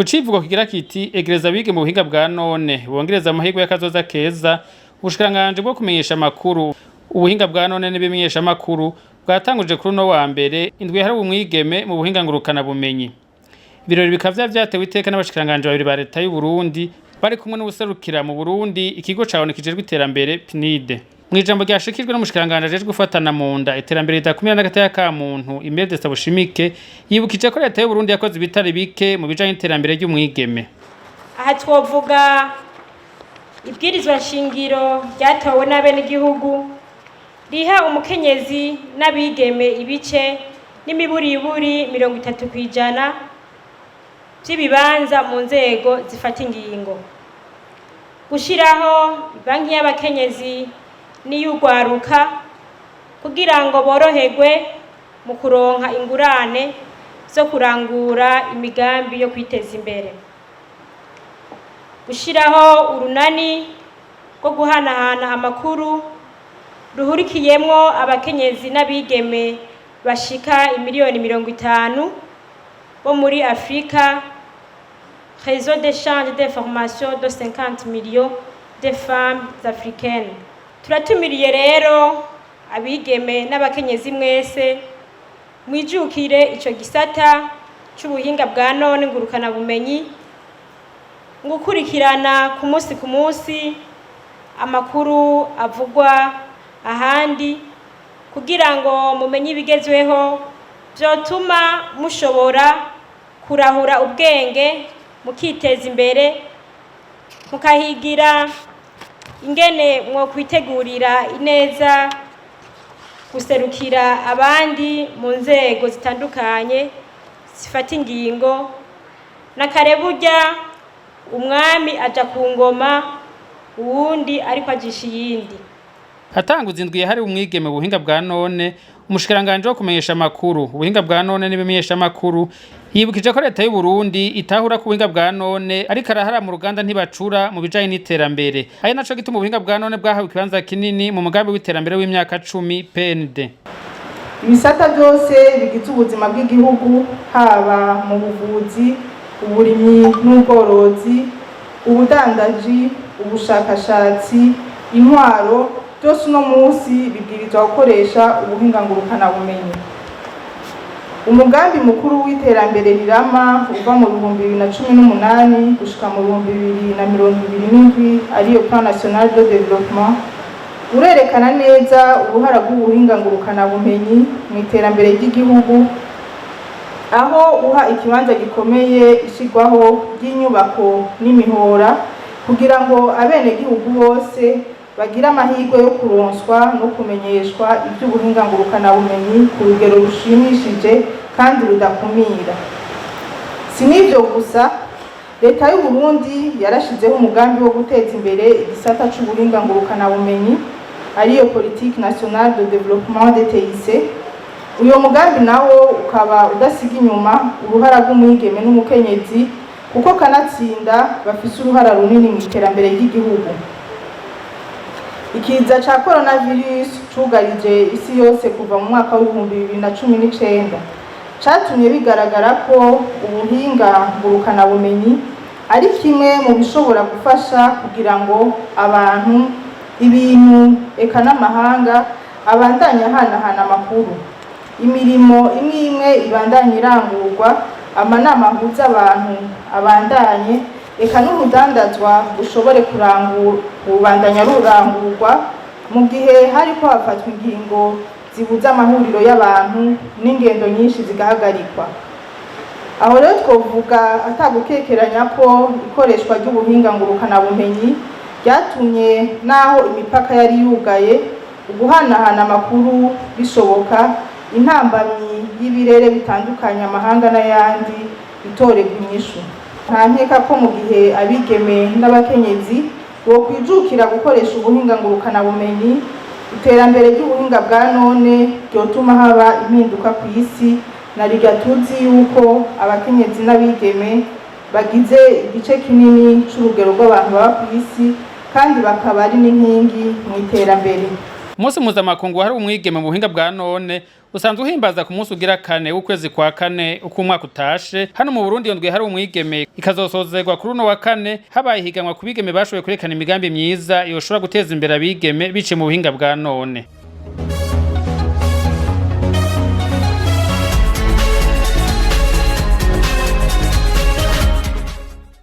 Kucivugo kigira kiti egereza bige mu buhinga bwa none bongereza amahirwe y'akazoza keza ubushikiranganje bwo kumenyesha makuru ubuhinga bwa none n'ibimenyesha makuru bwatanguje kuri no wa mbere indwi hari umwigeme mu buhinga ngurukana bumenyi. Ibirori bikavya vyatewe iteka n'abashikiranganje babiri ba leta y'u Burundi bari kumwe n'ubuserukira mu Burundi ikigo cabonekejwe iterambere PNID. Mwijambo ryashikijwe n'umushikiranganje aje gufatana mu nda iterambere ridakumira n'agataya ka muntu Imbede Sabushimike yibukije ko leta y'u Burundi yakoze ibitari bike mu bijanye n'iterambere ry'umwigeme. Aha twovuga ibwirizwa nshingiro ryatowe n'abene igihugu riha umukenyezi n'abigeme ibice n'imiburiburi 30% by'ibibanza mu nzego zifata ingingo. Gushiraho banki y'abakenyezi n'iyugwaruka kugira ngo boroherwe mu kuronka ingurane zo kurangura imigambi yo kwiteza imbere. Gushiraho urunani rwo guhanahana amakuru ruhurikiyemwo abakenyezi n'abigeme bashika imiliyoni 50 bo muri Afrika, réseau d'échange d'informations de 50 millions de femmes africaines. Turatumiriye rero abigeme n'abakenyezi mwese mwijukire ico gisata c'ubuhinga bwa none ngurukana bumenyi ngukurikirana ku munsi amakuru avugwa ahandi kugira ngo mumenye ibigezweho vyotuma mushobora kurahura ubwenge mukiteza imbere mukahigira ingene mwo kwitegurira ineza guserukira abandi mu nzego zitandukanye zifata ingingo n'akareburya umwami aja ku ngoma uwundi ariko ajisha iyindi. Hatanguza indwi hari umwigeme buhinga bwa none umushikiranganje wo kumenyesha makuru ubuhinga bwa none n'ibimenyesha makuru yibukije ko leta y'u Burundi itahura ku buhinga bwa none ariko arahara mu ruganda ntibacura mu bijanye n'iterambere ari naco gituma ubuhinga bwa none bwahawe ikibanza kinini mu mugambi w'iterambere w'imyaka 10 PND. Ibisata byose bigize ubuzima bw'igihugu haba mu buvuzi uburimyi n'ubworozi ubudandaji ubushakashatsi intwaro byose uno munsi bibwirizwa gukoresha ubuhinga ngurukana bumenyi. Umugambi mukuru w'iterambere rirama uva mu 2018 gushika mu 2027 ariyo Plan National de Développement urerekana neza uruhara rw'ubuhinga ngurukana bumenyi mu iterambere ry'igihugu aho uha ikibanza gikomeye ishigwaho ry'inyubako n'imihora kugira ngo abene gihugu bose bagira amahirwe yo kuronswa no kumenyeshwa iby'ubuhinga ngurukana bumenyi ku rugero rushimishije kandi rudakumira. Si n'ivyo gusa leta y'u Burundi yarashizeho umugambi wo guteza imbere igisata c'ubuhinga ngurukana bumenyi ariyo Politique Nationale de Développement des TIC. Uyo mugambi nawo ukaba udasiga inyuma uruhara rw'umwigeme n'umukenyezi kuko kanatsinda bafise uruhara runini mu iterambere ry'igihugu. Ikiza ca coronavirus cugarije isi yose kuva mu mwaka wa 2019 catumye bigaragara ko ubuhinga ngurukana bumenyi ari kimwe mu bishobora gufasha kugira ngo abantu ibintu eka n'amahanga abandanya hanahana amakuru. Imirimo imwe ibandanya irangurwa amanama ahuza abantu abandanye eka n'urudandazwa ushobore kubandanya rurangurwa mu gihe hariko hafatwa ingingo zibuza amahuriro y'abantu n'ingendo nyinshi zigahagarikwa. Aho rero twovuga atagukekeranya ko ikoreshwa ry'ubuhinga ngurukana bumenyi ryatumye naho imipaka yari yugaye uguhanahana amakuru bishoboka intambamyi y'ibirere bitandukanye amahanga n'ayandi itorerwa inyishu. Nta nkeka ko mu gihe abigeme n'abakenyezi bo kwijukira gukoresha ubuhinga ngurukana bumenyi iterambere ry'ubuhinga bwa none ryotuma haba impinduka ku isi na rigatuzi yuko abakenyezi n'abigeme bagize igice kinini c'urugero rw'abantu baba ku isi kandi bakaba ari n'inkingi mu iterambere. Umunsi mpuzamakungu hari umwigeme mu buhinga bwa none usanzwe uhimbaza ku munsi ugira kane w'ukwezi kwa kane uko umwaka utashe. Hano mu Burundi ndwi hari umwigeme ikazosozerwa kuri uno wa kane habaye higanwa ku bigeme bashoboye kwerekana imigambi myiza yoshobora guteza imbere abigeme bice mu buhinga bwa none.